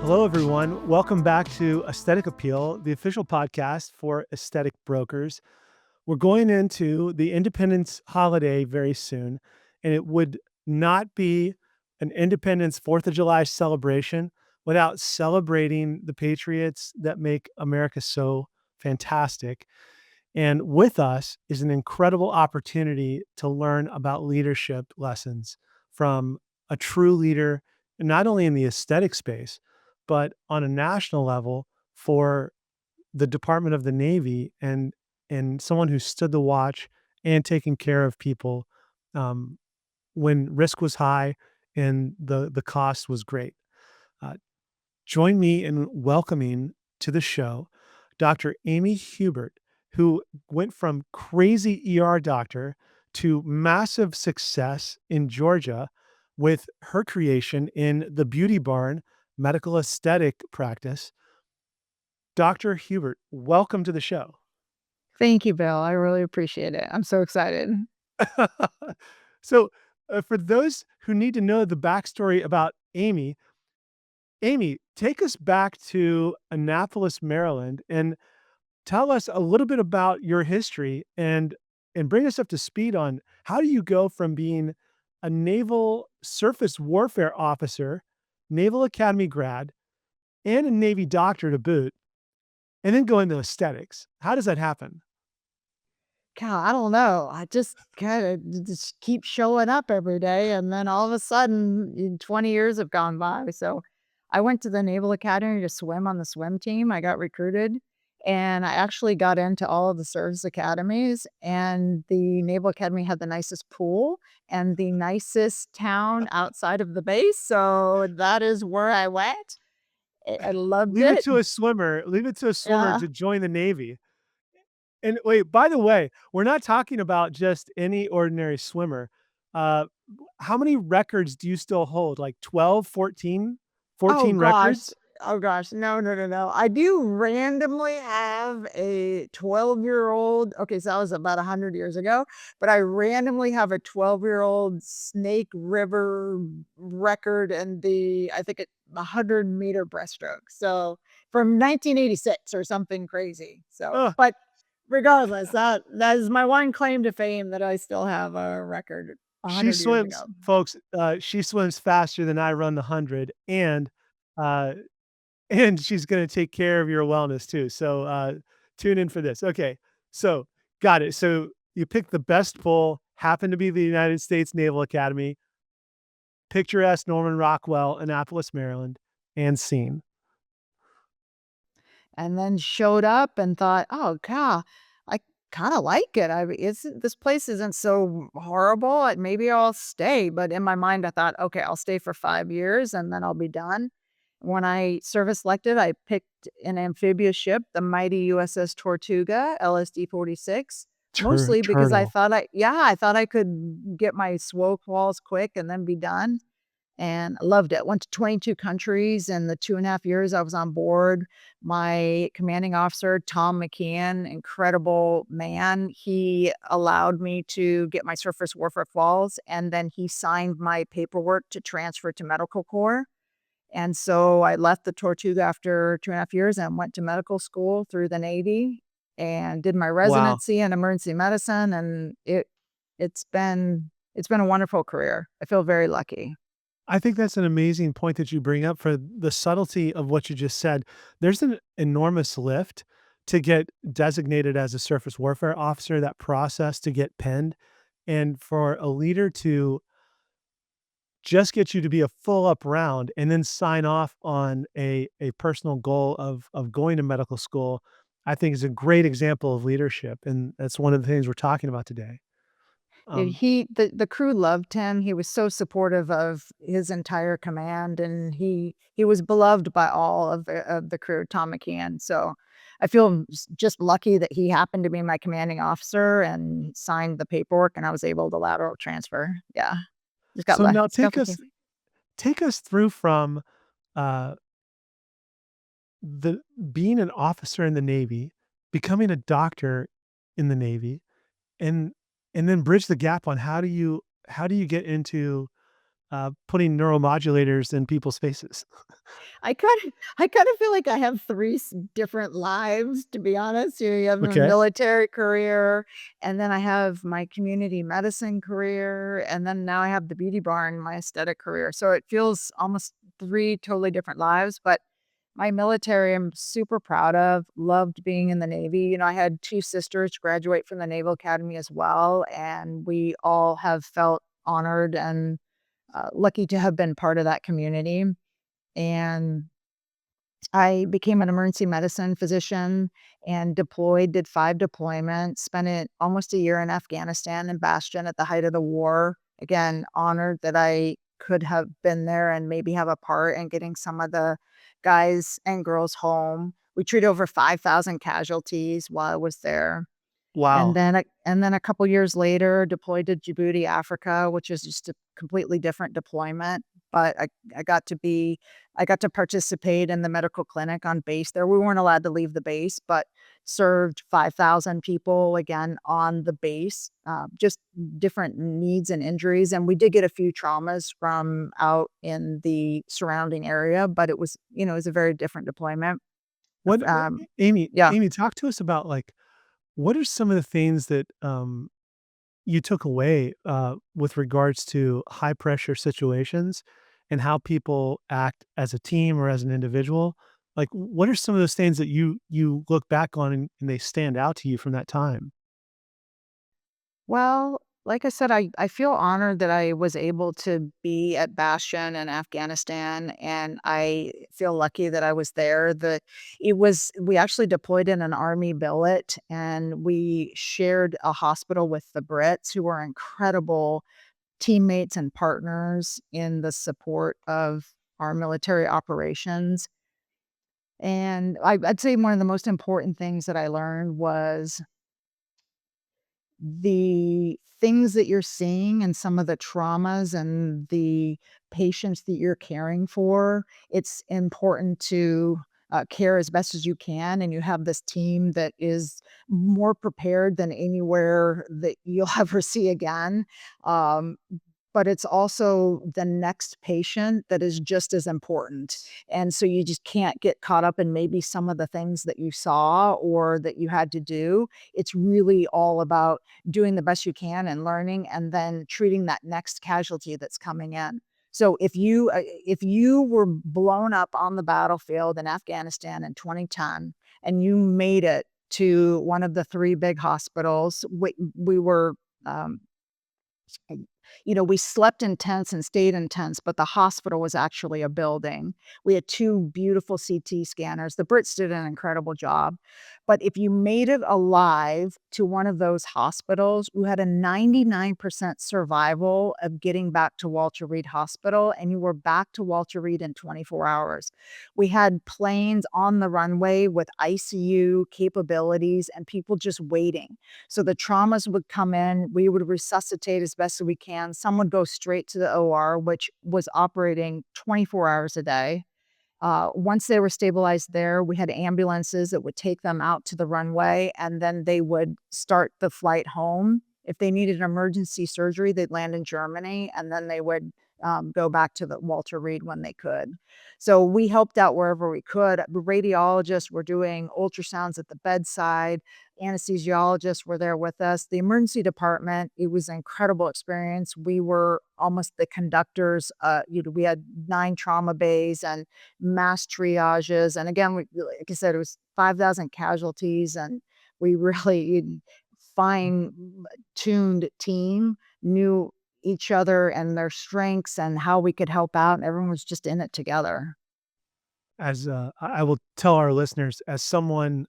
Hello, everyone. Welcome back to Aesthetic Appeal, the official podcast for aesthetic brokers. We're going into the Independence holiday very soon, and it would not be an Independence 4th of July celebration without celebrating the patriots that make America so fantastic. And with us is an incredible opportunity to learn about leadership lessons from a true leader, not only in the aesthetic space, but on a national level for the Department of the Navy and someone who stood the watch and taking care of people um, when risk was high and the cost was great. Uh, Join me in welcoming to the show Dr. Amy Hubert, who went from crazy ER doctor to massive success in Georgia with her creation in the Beauty Barn medical aesthetic practice. Dr. Hubert, welcome to the show. Thank you, Bill. I really appreciate it. I'm so excited. So, for those who need to know the backstory about Amy, take us back to Annapolis, Maryland, and tell us a little bit about your history and bring us up to speed on how do you go from being a naval surface warfare officer, Naval Academy grad, and a Navy doctor to boot, and then go into aesthetics. How does that happen? God, I don't know. I just kinda just keep showing up every day, and then all of a sudden, 20 years have gone by. So, I went to the Naval Academy to swim on the swim team. I got recruited, and I actually got into all of the service academies, and the Naval Academy had the nicest pool and the nicest town outside of the base, so that is where I went. I loved Leave it it. to a swimmer. Leave it to a swimmer Yeah. to join the Navy. And wait, by the way, we're not talking about just any ordinary swimmer. Uh, how many records do you still hold? Like 12, 14, Oh 14 gosh. records? Oh gosh. No, no, no, no. I do randomly have a 12-year-old. Okay, so that was about 100 years ago, but I randomly have a 12-year-old Snake River record in the, I think it 100-meter breaststroke. So from 1986 or something crazy. So, Ugh, but regardless, that is my one claim to fame that I still have a record she 100 years swims, ago. folks. She swims faster than I run the 100, uh, and she's going to take care of your wellness too. So tune in for this. Okay, so got it. So you picked the best pool, happened to be the United States Naval Academy, picturesque Norman Rockwell, Annapolis, Maryland, and scene. And then showed up and thought, "Oh, god, I kinda like it. I isn't this place isn't so horrible, maybe I'll stay." But in my mind, I thought, "Okay, I'll stay for 5 years and then I'll be done." When I service selected, I picked an amphibious ship, the mighty USS Tortuga, LSD-46, mostly because Turtle. I thought I could get my SWO calls quick and then be done. And I loved it. Went to 22 countries in the 2.5 years I was on board. My commanding officer, Tom McKeon, incredible man. He allowed me to get my surface warfare falls, and then he signed my paperwork to transfer to medical corps. And so I left the Tortuga after 2.5 years and went to medical school through the Navy and did my Wow. residency in emergency medicine. And it's been a wonderful career. I feel very lucky. I think that's an amazing point that you bring up for the subtlety of what you just said. There's an enormous lift to get designated as a surface warfare officer, that process to get penned, and for a leader to just get you to be a full up round and then sign off on a personal goal of going to medical school, I think is a great example of leadership, and that's one of the things we're talking about today. Yeah, Um, the crew loved him. He was so supportive of his entire command, and he was beloved by all of the crew, Tom McKeon. So I feel just lucky that he happened to be my commanding officer and signed the paperwork, and I was able to lateral transfer. Yeah, so now just got lucky. take us through from uh, the being an officer in the Navy, becoming a doctor in the Navy, and and then bridge the gap on how do you get into putting neuromodulators in people's faces. I kinda feel like I have 3 different lives, to be honest. You have a Okay. military career, and then I have my community medicine career, and then now I have the beauty barn, my aesthetic career. So it feels almost 3 totally different lives, but my military, I'm super proud of, loved being in the Navy. I had 2 sisters graduate from the Naval Academy as well, and we all have felt honored and, lucky to have been part of that community. And I became an emergency medicine physician and deployed, did 5 deployments, spent it almost a year in Afghanistan and Bastion at the height of the war. Again, honored that I could have been there and maybe have a part in getting some of the guys and girls home. We treated over 5,000 casualties while I was there. And Wow. then a couple years later, deployed to Djibouti, Africa, which is just a completely different deployment, but I got to be I got to participate in the medical clinic on base there. We weren't allowed to leave the base, but served 5,000 people again on the base, just different needs and injuries, and we did get a few traumas from out in the surrounding area, but it was a very different deployment. What Amy, Yeah. Amy, talk to us about, like, what are some of the things that, you took away, with regards to high pressure situations and how people act as a team or as an individual? Like, what are some of those things that you look back on and they stand out to you from that time? Well, like I said, I feel honored that I was able to be at Bastion in Afghanistan, and I feel lucky that I was there. We actually deployed in an army billet, and we shared a hospital with the Brits, who were incredible teammates and partners in the support of our military operations. And I'd say one of the most important things that I learned was the things that you're seeing and some of the traumas and the patients that you're caring for, it's important to, care as best as you can, and you have this team that is more prepared than anywhere that you'll ever see again. Um, but it's also the next patient that is just as important. And so you just can't get caught up in maybe some of the things that you saw or that you had to do. It's really all about doing the best you can and learning and then treating that next casualty that's coming in. So if you were blown up on the battlefield in Afghanistan in 2010 and you made it to one of the 3 big hospitals, we were um, we slept in tents and stayed in tents, but the hospital was actually a building. We had 2 beautiful CT scanners. The Brits did an incredible job. But if you made it alive to one of those hospitals, you had a 99% survival of getting back to Walter Reed Hospital, and you were back to Walter Reed in 24 hours. We had planes on the runway with ICU capabilities and people just waiting. So the traumas would come in, we would resuscitate as best as we can. Some would go straight to the OR, which was operating 24 hours a day. Once they were stabilized there, we had ambulances that would take them out to the runway, and then they would start the flight home. If they needed emergency surgery, they'd land in Germany, and then they would go back to the Walter Reed when they could. So we helped out wherever we could. Radiologists were doing ultrasounds at the bedside. Anesthesiologists were there with us. The emergency department, it was an incredible experience. We were almost the conductors. We had 9 trauma bays and mass triages, and again, like I said, it was 5,000 casualties, and we really fine-tuned team, knew each other and their strengths and how we could help out, and everyone was just in it together. As, I will tell our listeners, as someone,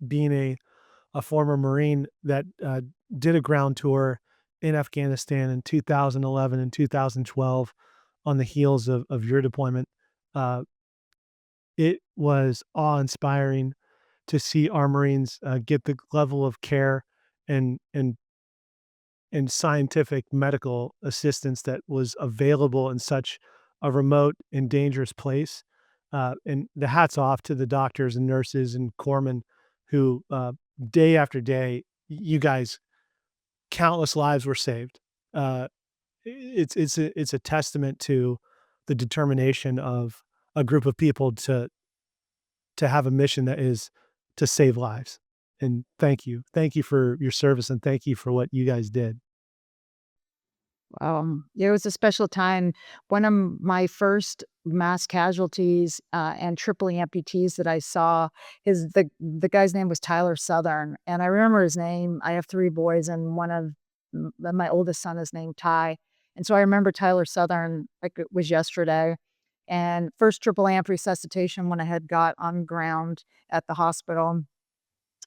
being a former Marine that, did a ground tour in Afghanistan in 2011 and 2012 on the heels of your deployment, uh, it was awe-inspiring to see our Marines, get the level of care and and and scientific medical assistance that was available in such a remote and dangerous place. And the hats off to the doctors and nurses and corpsmen who, day after day, you guys, countless lives were saved. Uh, it's a testament to the determination of a group of people to have a mission that is to save lives. And thank you. Thank you for your service, and thank you for what you guys did. It was a special time. One of my first mass casualties, and triple amputees that I saw, the guy's name was Tyler Southern, and I remember his name. I have 3 boys, and one of my oldest son is named Ty, and so I remember Tyler Southern like it was yesterday. And first triple amp resuscitation when I had got on ground at the hospital.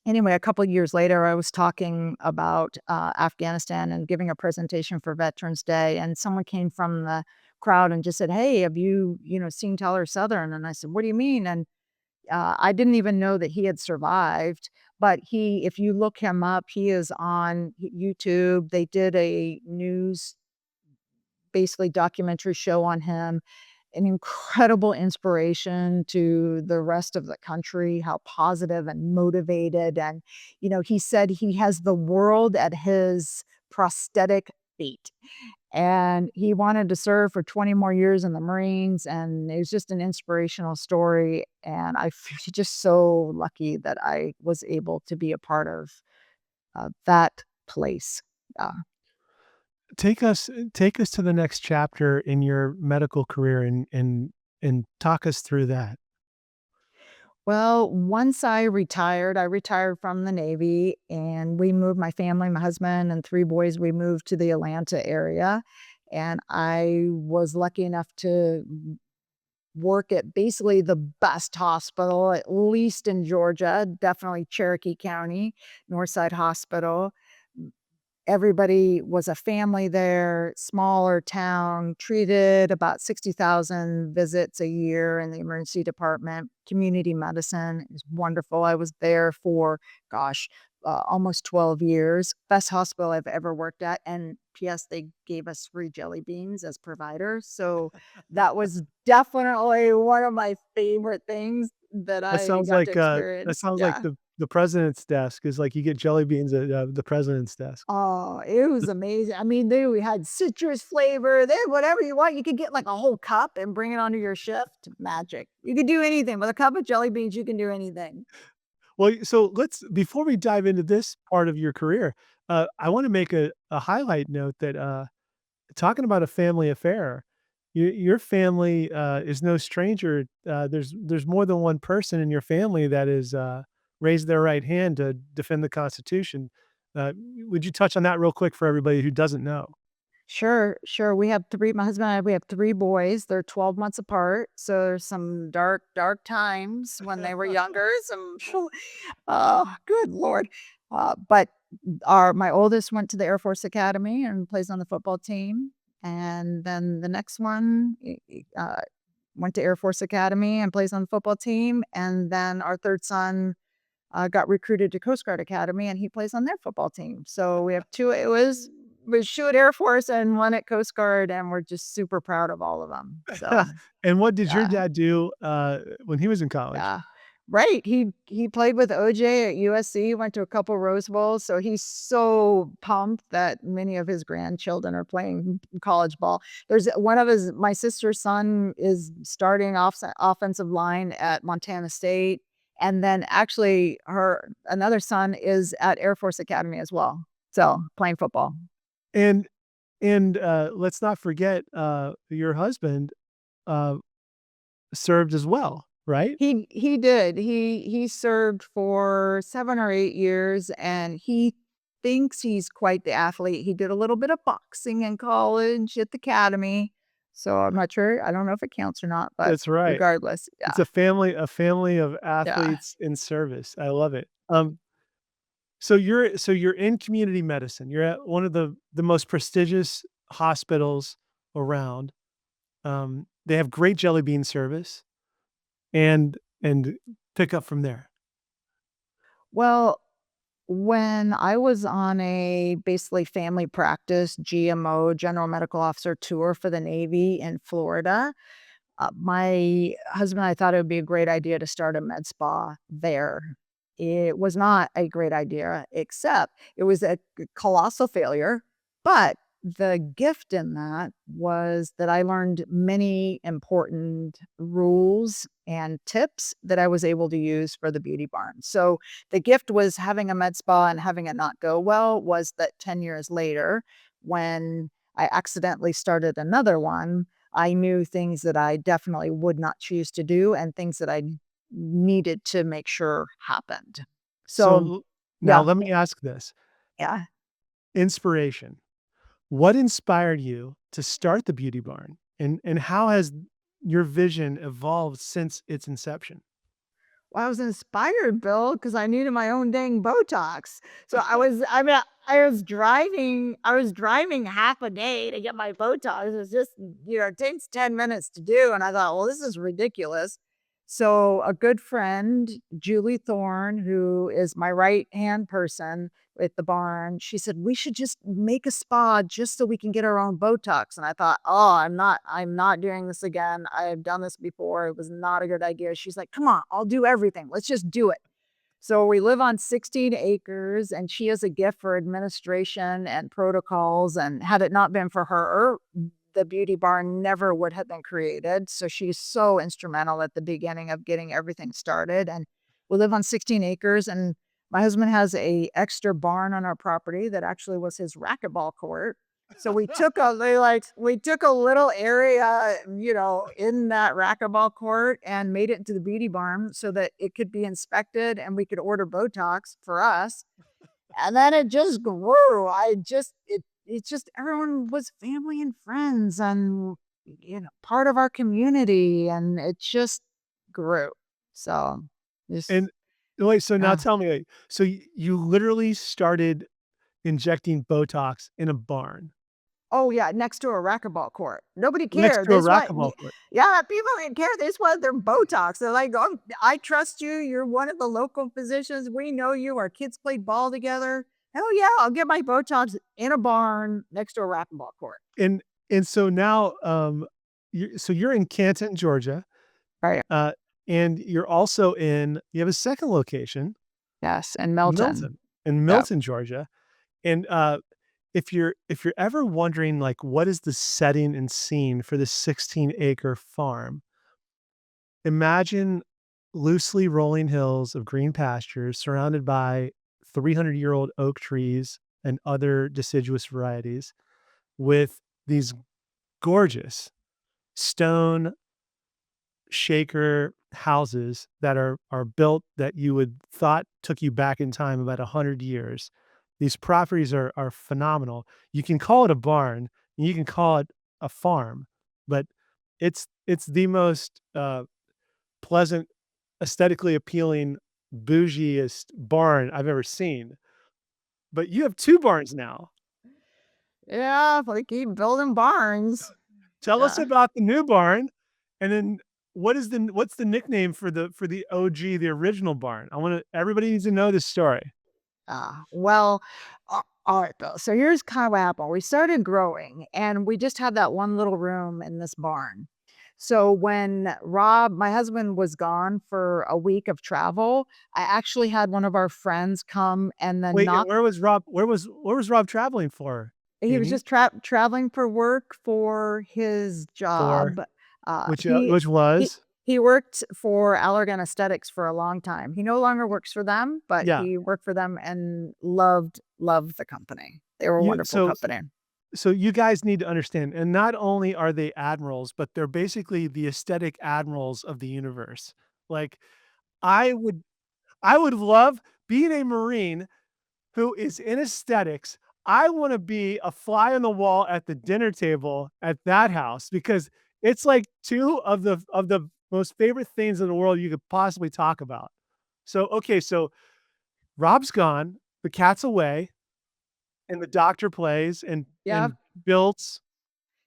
Anyway, a couple of years later, I was talking about, Afghanistan and giving a presentation for Veterans Day, and someone came from the crowd and just said, "Hey, have you seen Tyler Southern?" And I said, "What do you mean?" And, I didn't even know that he had survived, but if you look him up, he is on YouTube. They did a news, basically documentary show on him, an incredible inspiration to the rest of the country, how positive and motivated. And, he said he has the world at his prosthetic feet. And he wanted to serve for 20 more years in the Marines. And it was just an inspirational story. And I feel just so lucky that I was able to be a part of that place. Uh, Take us to the next chapter in your medical career, and talk us through that. Well, once I retired from the Navy and we moved my family, my husband and 3 boys, we moved to the Atlanta area. And I was lucky enough to work at basically the best hospital, at least in Georgia, definitely Cherokee County, Northside Hospital. Everybody was a family there, smaller town, treated about 60,000 visits a year in the emergency department. Community medicine is wonderful. I was there for, gosh, almost 12 years. Best hospital I've ever worked at. And P.S., they gave us free jelly beans as providers. So that was definitely one of my favorite things that I got to That experience. sounds like Yeah. the president's desk is like you get jelly beans at, the president's desk. Oh, it was amazing. I mean, we had citrus flavor, they had whatever you want. You could get like a whole cup and bring it onto your shift. Magic. You could do anything. With a cup of jelly beans, you can do anything. Well, so let's before we dive into this part of your career, I wanna make a highlight note that, talking about a family affair, your family, is no stranger. There's more than one person in your family that is, raised their right hand to defend the Constitution. Uh, would you touch on that real quick for everybody who doesn't know? Sure, sure. We have 3, my husband and I, we have 3 boys. They're 12 months apart. So there's some dark, dark times when they were younger. Some, oh, good Lord. But my oldest went to the Air Force Academy and plays on the football team. And then the next one went to Air Force Academy and plays on the football team. And then our third son got recruited to Coast Guard Academy, and he plays on their football team. So we have 2, it was 2 at Air Force and 1 at Coast Guard, and we're just super proud of all of them. So, And what did your yeah. dad do, when he was in college? Yeah. Right, he played with OJ at USC, went to a couple Rose Bowls, so he's so pumped that many of his grandchildren are playing college ball. There's one of his my sister's son is starting off offensive line at Montana State, and then actually her another son is at Air Force Academy as well, so playing football. And let's not forget, your husband, uh, served as well, right? He did. He served for 7 or 8 years, and he thinks he's quite the athlete. He did a little bit of boxing in college at the academy, so I'm not sure. I don't know if it counts or not, but That's right. regardless, It's yeah, a family of yeah. athletes in service. I love it. So you're in community medicine. You're at one of the most prestigious hospitals around. They have great jelly bean service, and pick up from there. Well, when I was on a basically family practice, GMO, General Medical Officer tour for the Navy in Florida, my husband and I thought it would be a great idea to start a med spa there. It was not a great idea, except it was a colossal failure. But the gift in that was that I learned many important rules and tips that I was able to use for the beauty barn. So the gift was having a med spa and having it not go well was that 10 years later, when I accidentally started another one, I knew things that I definitely would not choose to do and things that I needed to make sure happened. So, So now yeah, let me ask this. yeah. Inspiration. What inspired you to start the beauty barn? And how has your vision evolved since its inception? Well, I was inspired, Bill, because I needed my own dang Botox. So I was driving half a day to get my Botox. It's just, it takes 10 minutes to do. And I thought, well, this is ridiculous. So a good friend, Julie Thorne, who is my right hand person with the barn, she said, we should just make a spa just so we can get our own Botox. And I thought, oh, I'm not doing this again. I've done this before. It was not a good idea. She's like, come on, I'll do everything. Let's just do it. So we live on 16 acres, and she has a gift for administration and protocols. And had it not been for her, the beauty barn never would have been created. So she's so instrumental at the beginning of getting everything started. And we live on 16 acres, and my husband has a extra barn on our property that actually was his racquetball court. So we took a little area, in that racquetball court and made it into the beauty barn so that it could be inspected and we could order Botox for us. And then it just grew. It's just everyone was family and friends and part of our community, and it just grew. So just And wait, so now uh, tell me, like, so you literally started injecting Botox in a barn oh, yeah, next to a racquetball court. Nobody next cared. to a They just want racquetball court. yeah, people didn't care. They just wanted their Botox. They're like, "Oh, I trust you. You're one of the local physicians. We know you. Our kids played ball together. Hell yeah, I'll get my Botox in a barn next to a racquetball court." And so now, you're in Canton, Georgia, Right. uh, and you have a second location, Yes, and Milton. Milton, in Yep. Milton, Georgia. And, if you're ever wondering, like, what is the setting and scene for this 16-acre farm, imagine loosely rolling hills of green pastures surrounded by 300-year-old oak trees and other deciduous varieties with these gorgeous stone shaker houses that are built that you would thought took you back in time about 100 years. These properties are phenomenal. You can call it a barn, and you can call it a farm, but it's the most, pleasant, aesthetically appealing, bougiest barn I've ever seen. But you have 2 barns now. Yeah, if we keep building barns. Tell us Yeah. about the new barn, and then what's the nickname for the OG, the original barn? Everybody needs to know this story. Well, all right, Bill. So here's kind of what happened. We started growing, and we just had that one little room in this barn. So when Rob, my husband, was gone for a week of travel, I actually had one of our friends come and then Wait, and knock. where was Rob traveling for, He was Amy? just traveling for work for his For job. Uh, which, he which he was? he worked for Allergan Aesthetics for a long time. He no longer works for them, but Yeah. he worked for them and loved the company. They were a You wonderful so company. so you guys need to understand, and not only are they admirals, but they're basically the aesthetic admirals of the universe. Like, I would I would love being a Marine who is in aesthetics. I wanna be a fly on the wall at the dinner table at that house because it's like 2 of the most favorite things in the world you could possibly talk about. So, okay, so Rob's gone, the cat's away, and the doctor plays Yeah. and builds.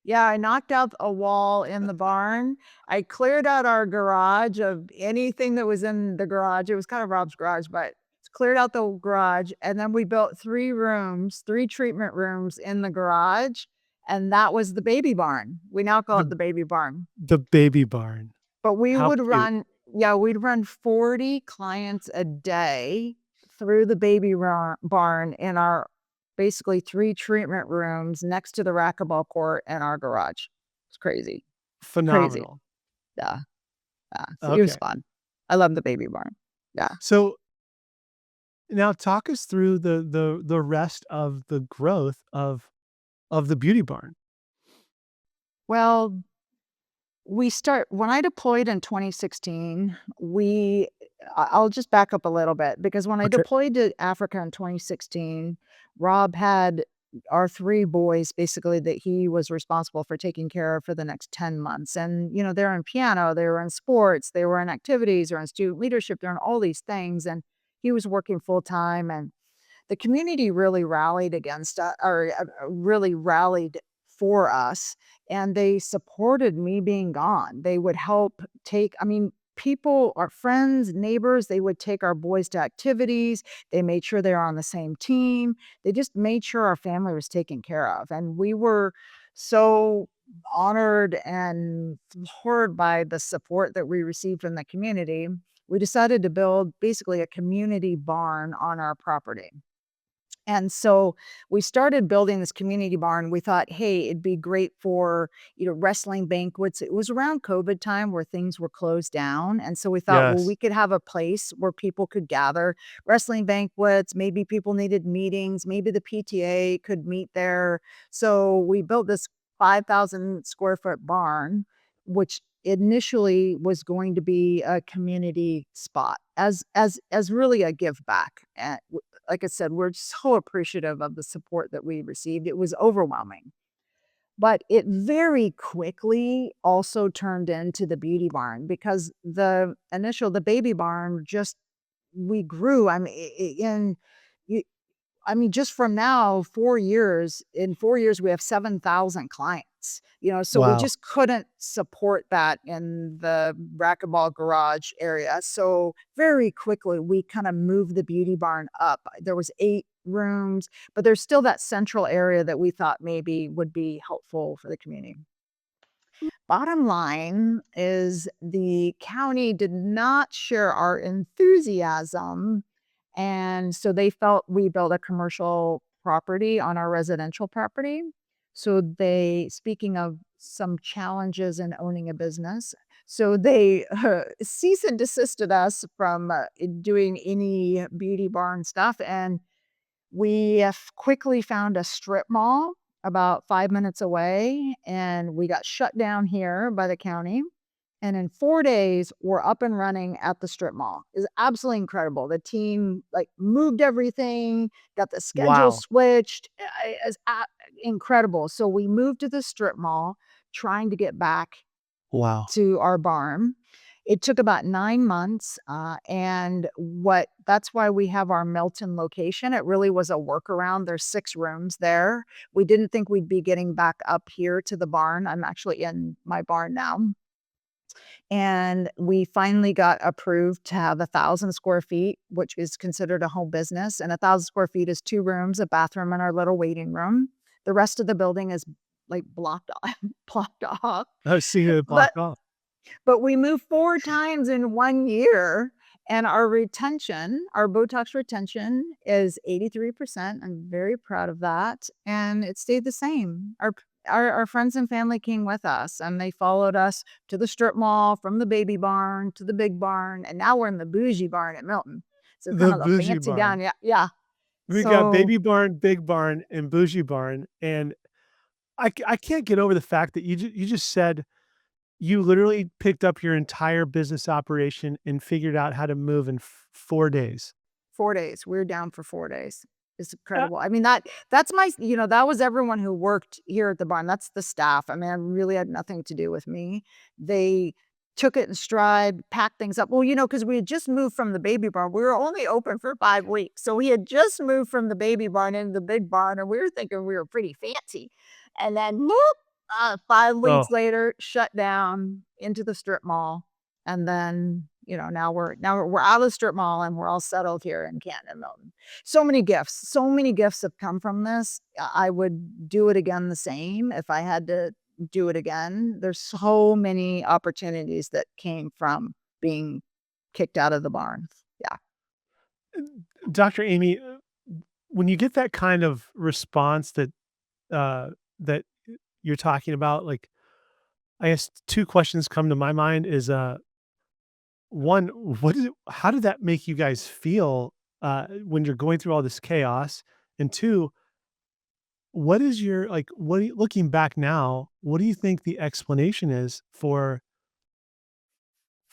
Yeah, I knocked out a wall in the barn. I cleared out our garage of anything that was in the garage. It was kind of Rob's garage, but cleared out the garage, and then we built 3 rooms, 3 treatment rooms in the garage, and that was the baby barn. We now call it The the baby barn. the baby barn. But we How would cute. run yeah, we'd run 40 clients a day through the baby barn in our basically 3 treatment rooms next to the racquetball court and our garage. It's crazy. Crazy. Phenomenal. Yeah, yeah. It was Okay. fun. I love the baby barn. Yeah. So now talk us through the rest of the growth of the beauty barn. Well, we start when I deployed in 2016, I'll just back up a little bit because when I Okay. deployed to Africa in 2016, Rob had our 3 boys basically that he was responsible for taking care of for the next 10 months. And, they're in piano, they were in sports, they were in activities, they're in student leadership, they're in all these things. And he was working full time. And the community really rallied against us or really rallied for us, and they supported me being gone. They would help take, I mean, people, our friends, neighbors, they would take our boys to activities. They made sure they were on the same team. They just made sure our family was taken care of. And we were so honored and floored by the support that we received from the community. We decided to build basically a community barn on our property. And so we started building this community barn. We thought, hey, it'd be great for, wrestling banquets. It was around COVID time where things were closed down. And so we thought, well, Yes. we could have a place where people could gather, wrestling banquets. Maybe people needed meetings. Maybe the PTA could meet there. So we built this 5,000 square foot barn, which initially was going to be a community spot as really a give back. Like I said, we're so appreciative of the support that we received. It was overwhelming. But it very quickly also turned into the beauty barn because the baby barn just we grew. I mean, just from now 4 years, in 4 years, we have 7,000 clients, so we Wow. just couldn't support that in the racquetball garage area. So very quickly, we kinda moved the beauty barn up. There was 8 rooms, but there's still that central area that we thought maybe would be helpful for the community. Bottom line is the county did not share our enthusiasm, and so they felt we built a commercial property on our residential property. So speaking of some challenges in owning a business, so they cease and desisted us from doing any beauty barn stuff, and we have quickly found a strip mall about 5 minutes away, and we got shut down here by the county. And in 4 days, we're up and running at the strip mall. It's absolutely incredible. The team, like, moved everything, got the schedule Wow. switched. It's incredible. So we moved to the strip mall, trying to get back Wow. to our barn. It took about 9 months, and what that's why we have our Milton location. It really was a workaround. There's 6 rooms there. We didn't think we'd be getting back up here to the barn. I'm actually in my barn now. And we finally got approved to have 1,000 square feet, which is considered a home business. And 1,000 square feet is 2 rooms, a bathroom, and our little waiting room. The rest of the building is, like, blocked off blocked off. I've seen it But blocked off. but we moved 4 times in 1 year, and our Botox retention is 83%. I'm very proud of that, and it stayed the same. Our friends and family came with us, and they followed us to the strip mall, from the baby barn to the big barn, and now we're in the bougie barn at Milton. So kind The of the bougie fancy down, barn. yeah, yeah. We got So baby barn, big barn, and bougie barn, and I can't get over the fact that you just said you literally picked up your entire business operation and figured out how to move in 4 days. 4 days. We were down for 4 days. It's Uh, incredible. I mean, that's my that was everyone who worked here at the barn. That's the staff. I mean, it really had nothing to do with me. They took it in stride, packed things up. Well, because we had just moved from the baby barn. We were only open for 5 weeks. So we had just moved from the baby barn into the big barn, and we were thinking we were pretty fancy. And then whoop, 5 oh, weeks later, shut down into the strip mall. And then, now we're out of the strip mall and we're all settled here in Canton and Milton. So many gifts have come from this. I would do it again the same if I had to do it again. There's so many opportunities that came from being kicked out of the barn. Yeah. Dr. Amy, when you get that kind of response uh, that you're talking about, like, I guess 2 questions come to my mind is, 1, what is it how did that make you guys feel, when you're going through all this chaos? And 2, what is your like, what do you looking back now, what do you think the explanation is for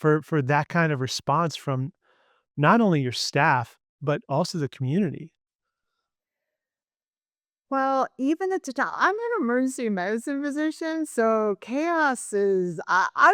that kind of response from not only your staff, but also the community? Well, even at the time, I'm an emergency medicine physician, so chaos is I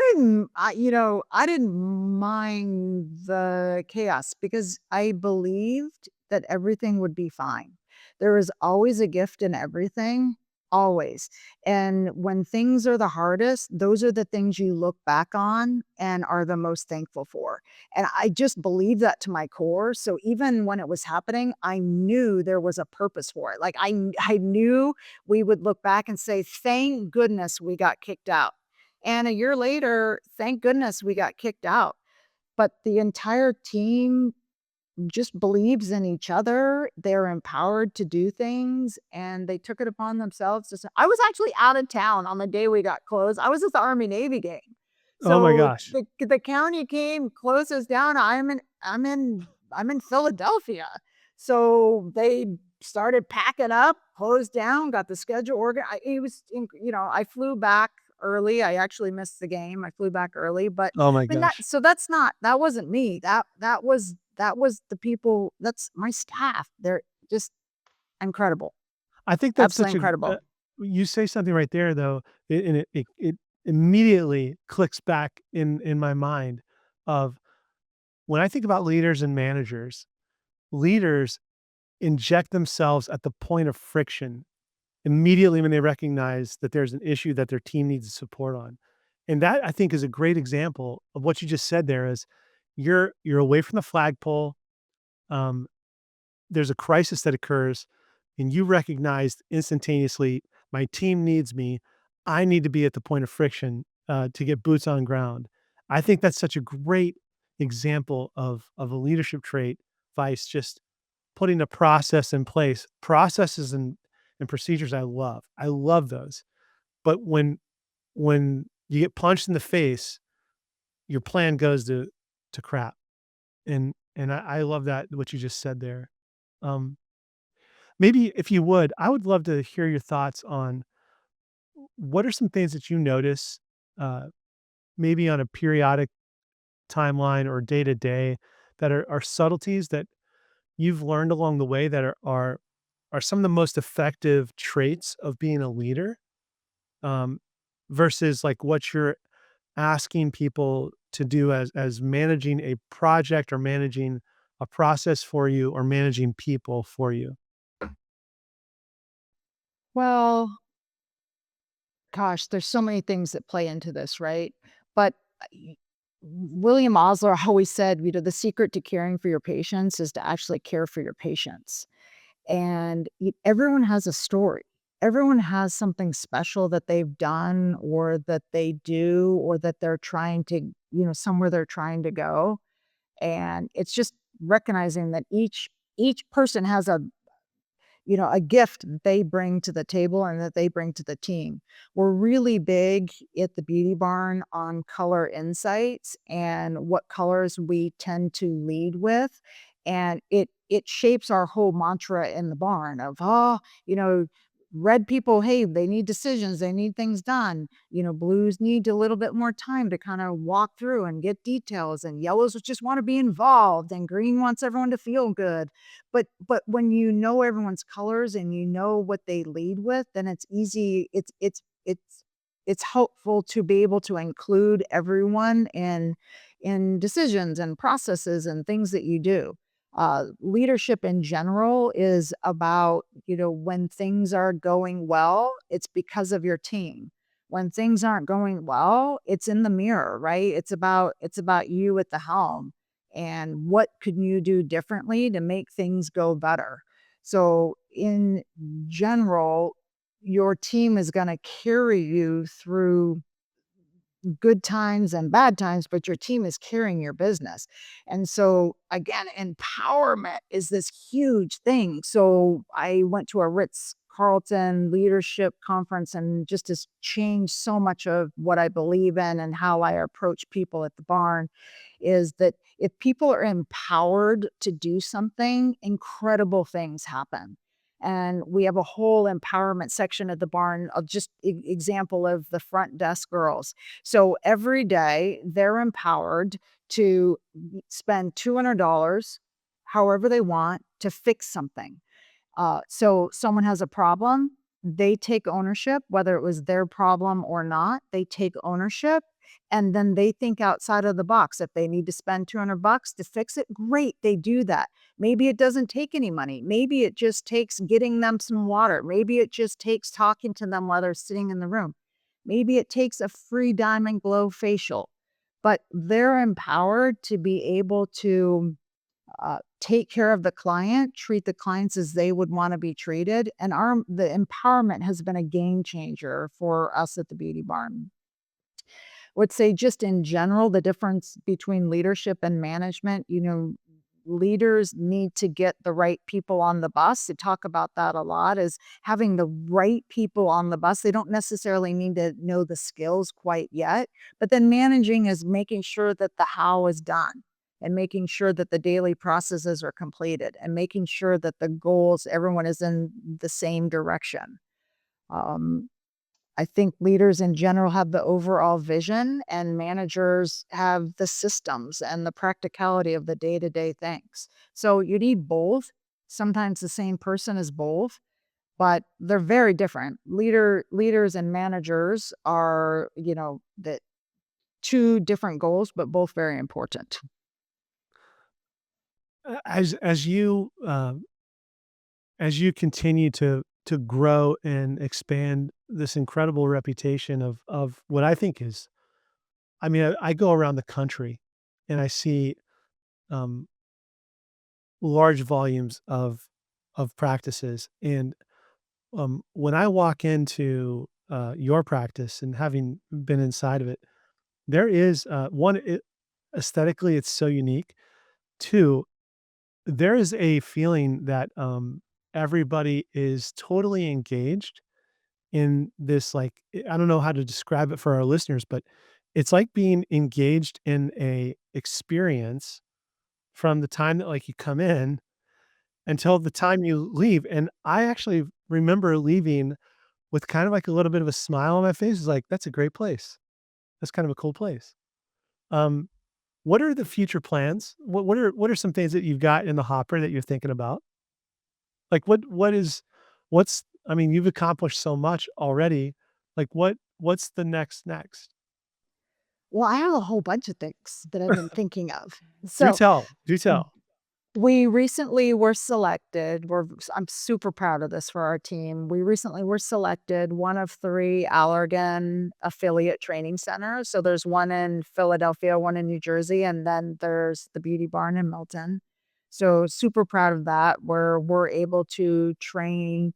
didn't mind the chaos because I believed that everything would be fine. There is always a gift in everything, always. And when things are the hardest, those are the things you look back on and are the most thankful for. And I just believe that to my core. So even when it was happening, I knew there was a purpose for it. Like I knew we would look back and say, thank goodness we got kicked out. And a year later, thank goodness we got kicked out. But the entire team just believes in each other. They're empowered to do things and they took it upon themselves to I was actually out of town on the day we got closed. I was at the Army Navy game. Oh my So gosh. the county came, closed us down. I'm in Philadelphia. So they started packing up, closed down, got the schedule it was I flew back early. I actually missed the game. I flew back early, but Oh my I mean that gosh. so that wasn't me. That was the people, that's my staff. They're just incredible. I think that's Absolutely such a incredible. you say something right there though, and it immediately clicks back in my mind of when I think about leaders and managers, leaders inject themselves at the point of friction immediately when they recognize that there's an issue that their team needs support on. And that I think is a great example of what you just said there is you're away from the flagpole. Um, there's a crisis that occurs and you recognized instantaneously, my team needs me. I need to be at the point of friction to get boots on ground. I think that's such a great example of a leadership trait, Vice, just putting a process in place. Processes and procedures I love. I love those. But when you get punched in the face, your plan goes to crap. And I love that what you just said there. Um, maybe if you would, I would love to hear your thoughts on what are some things that you notice, uh, maybe on a periodic timeline or day to day that are subtleties that you've learned along the way that are some of the most effective traits of being a leader, um, versus like what you're asking people to do as managing a project or managing a process for you or managing people for you. Well, gosh, there's so many things that play into this, right? But William Osler always said, the secret to caring for your patients is to actually care for your patients. And everyone has a story. Everyone has something special that they've done or that they do or that they're trying to, somewhere they're trying to go. And it's just recognizing that each person has a gift that they bring to the table and that they bring to the team. We're really big at the Beauty Barn on color insights and what colors we tend to lead with. And it shapes our whole mantra in the barn of, you know, red people, hey, they need decisions, they need things done. Blues need a little bit more time to kind of walk through and get details, and yellows just want to be involved, and green wants everyone to feel good. But when you know everyone's colors and you know what they lead with, then it's easy. It's helpful to be able to include everyone in decisions and processes and things that you do. Leadership in general is about, when things are going well, it's because of your team. When things aren't going well, it's in the mirror, right? It's about you at the helm and what can you do differently to make things go better. So in general, your team is going to carry you through good times and bad times, but your team is carrying your business. And so again, empowerment is this huge thing. So I went to a Ritz Carlton leadership conference and just has changed so much of what I believe in and how I approach people at the barn is that if people are empowered to do something, incredible things happen. And we have a whole empowerment section at the barn of just example of the front desk girls. So every day they're empowered to spend $200 however they want to fix something. So someone has a problem, they take ownership, whether it was their problem or not, they take ownership and then they think outside of the box. If they need to spend $200 to fix it, great, they do that. Maybe it doesn't take any money. Maybe it just takes getting them some water. Maybe it just takes talking to them while they're sitting in the room. Maybe it takes a free diamond glow facial, but they're empowered to be able to take care of the client, treat the clients as they would want to be treated. And the empowerment has been a game changer for us at the Beauty Barn. Would say just in general, the difference between leadership and management, leaders need to get the right people on the bus. They talk about that a lot is having the right people on the bus. They don't necessarily need to know the skills quite yet, but then managing is making sure that the how is done and making sure that the daily processes are completed and making sure that the goals, everyone is in the same direction. Um, I think leaders in general have the overall vision and managers have the systems and the practicality of the day-to-day things. So you need both. Sometimes the same person is both, but they're very different. Leaders and managers are, the two different goals, but both very important. As you continue to grow and expand this incredible reputation of what I think is, I mean, I go around the country and I see um, large volumes of practices, and when I walk into your practice and having been inside of it, there is aesthetically it's so unique. Two, there is a feeling that everybody is totally engaged in this, like, I don't know how to describe it for our listeners, but it's like being engaged in a experience from the time that, like, you come in until the time you leave, and I actually remember leaving with kind of like a little bit of a smile on my face. It's like, "That's a great place. That's kind of a cool place." Um, what are the future plans? What are some things that you've got in the hopper that you're thinking about? Like, what's I mean, you've accomplished so much already. Like, what's the next? Well, I have a whole bunch of things that I've been thinking of. Do So tell, do tell. we recently were selected. I'm super proud of this for our team. We recently were selected one of 3 Allergan affiliate training centers. So there's one in Philadelphia, one in New Jersey, and then there's the Beauty Barn in Milton. So super proud of that, where we're able to train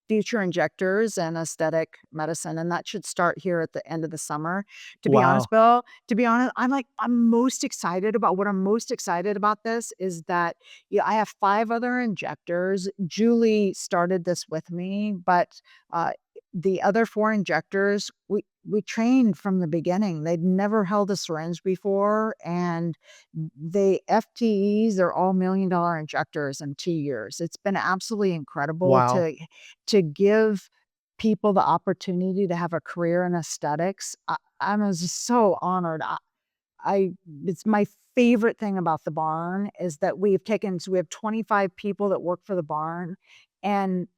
future injectors and aesthetic medicine, and that should start here at the end of the summer. To be honest, Wow. Bill, to be honest, I'm most excited about this is that, yeah, I have 5 other injectors. Julie started this with me, but, the other 4 injectors, we trained from the beginning. They'd never held a syringe before, and they FTEs are all $1,000,000 injectors in 2 years. It's been absolutely incredible Wow. to give people the opportunity to have a career in aesthetics. I was just so honored. I It's my favorite thing about the barn is that we have 25 people that work for the barn, and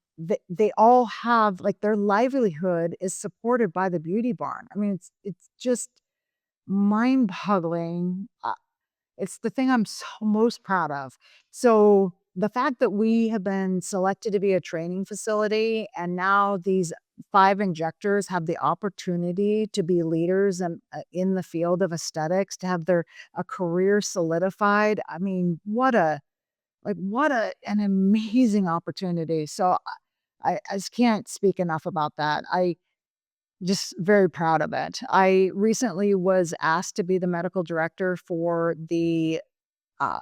they all have like, their livelihood is supported by the beauty barn. I mean, it's just mind-boggling. It's the thing I'm so most proud of. So, the fact that we have been selected to be a training facility and now these 5 injectors have the opportunity to be leaders in the field of aesthetics, to have their a career solidified. I mean, an amazing opportunity. So, I just can't speak enough about that. Just very proud of it. I recently was asked to be the medical director for the, uh,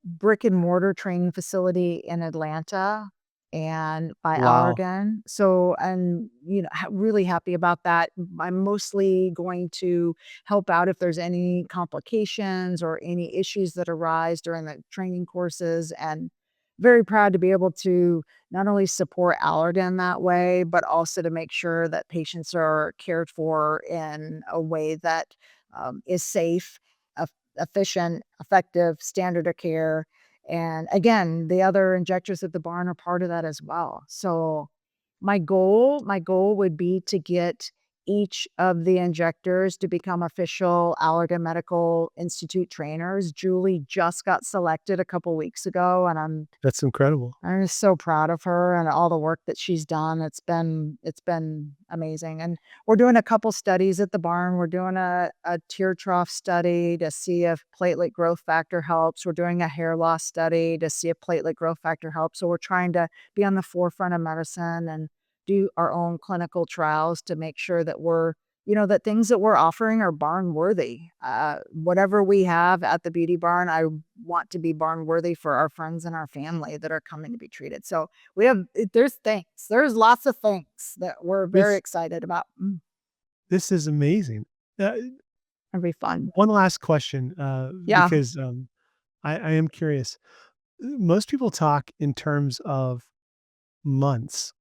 brick and mortar training facility in Atlanta and by Wow. Allergan. So, and really happy about that. I'm mostly going to help out if there's any complications or any issues that arise during the training courses, and very proud to be able to not only support Allergan that way, but also to make sure that patients are cared for in a way that is safe, efficient, effective, standard of care. And again, the other injectors at the barn are part of that as well. So my goal would be to get each of the injectors to become official Allergan Medical Institute trainers. Julie just got selected a couple weeks ago, and That's incredible. I'm just so proud of her and all the work that she's done. It's been amazing, and we're doing a couple studies at the barn. We're doing a tear trough study to see if platelet growth factor helps. We're doing a hair loss study to see if platelet growth factor helps. So we're trying to be on the forefront of medicine and do our own clinical trials to make sure that that things that we're offering are barn worthy. Whatever we have at the beauty barn, I want to be barn worthy for our friends and our family that are coming to be treated. So there's lots of things that we're very This excited about. this is amazing. Uh, It'll be fun. One last question, Yeah. because, I am curious. Most people talk in terms of months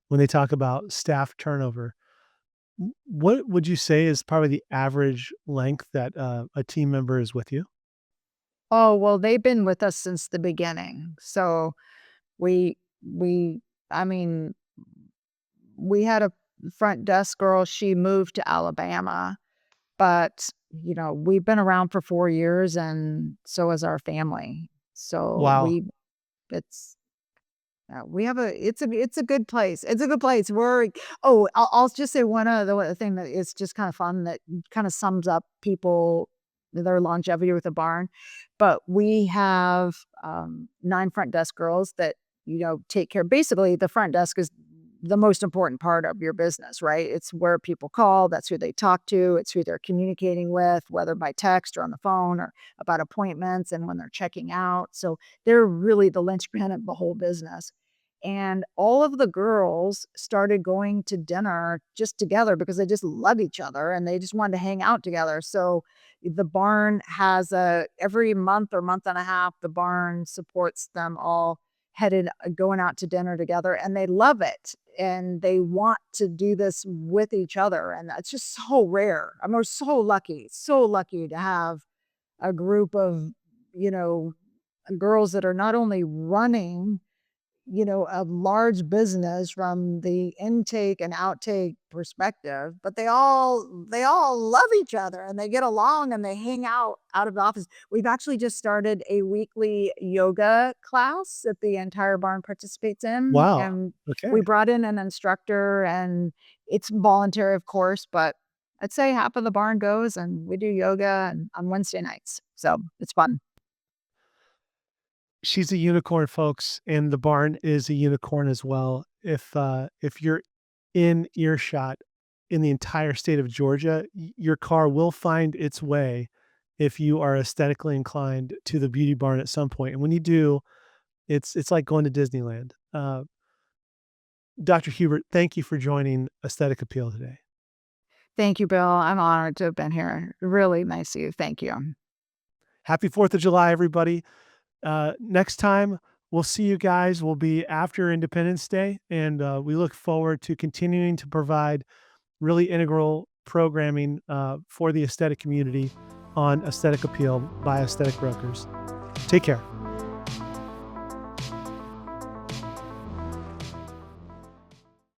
when they talk about staff turnover. What would you say is probably the average length that, a team member is with you? Oh, well, they've been with us since the beginning. So we we I mean, we had a front desk girl, she moved to Alabama, but we've been around for 4 years, and so has our family. So Wow. it's we have it's a good place. It's a good place. I'll just say one other thing that is just kind of fun that kind of sums up people their longevity with the barn. But we have 9 front desk girls that take care. Basically, the front desk is the most important part of your business, right? It's where people call. That's who they talk to. It's who they're communicating with, whether by text or on the phone or about appointments and when they're checking out. So they're really the linchpin of the whole business. And all of the girls started going to dinner just together because they just love each other and they just wanted to hang out together. So the barn has every month or month and a half, the barn supports them all headed going out to dinner together, and they love it. And they want to do this with each other. And that's just so rare. I mean, we're so lucky to have a group of, you know, girls that are not only running a large business from the intake and outtake perspective, but they all love each other and they get along and they hang out of the office. We've actually just started a weekly yoga class that the entire barn participates in, Wow. and we Okay. brought in an instructor, and it's voluntary, of course, but I'd say half of the barn goes, and we do yoga on Wednesday nights. So it's fun. She's a unicorn, folks, and the barn is a unicorn as well. If you're in earshot in the entire state of Georgia, your car will find its way if you are aesthetically inclined to the beauty barn at some point. And when you do, it's like going to Disneyland. Dr. Hubert, thank you for joining Aesthetic Appeal today. Thank you, Bill. I'm honored to have been here. Really nice of you. Thank you. Happy 4th of July, everybody. Next time we'll see you guys will be after Independence Day, and we look forward to continuing to provide really integral programming for the aesthetic community on Aesthetic Appeal by Aesthetic Brokers. Take care.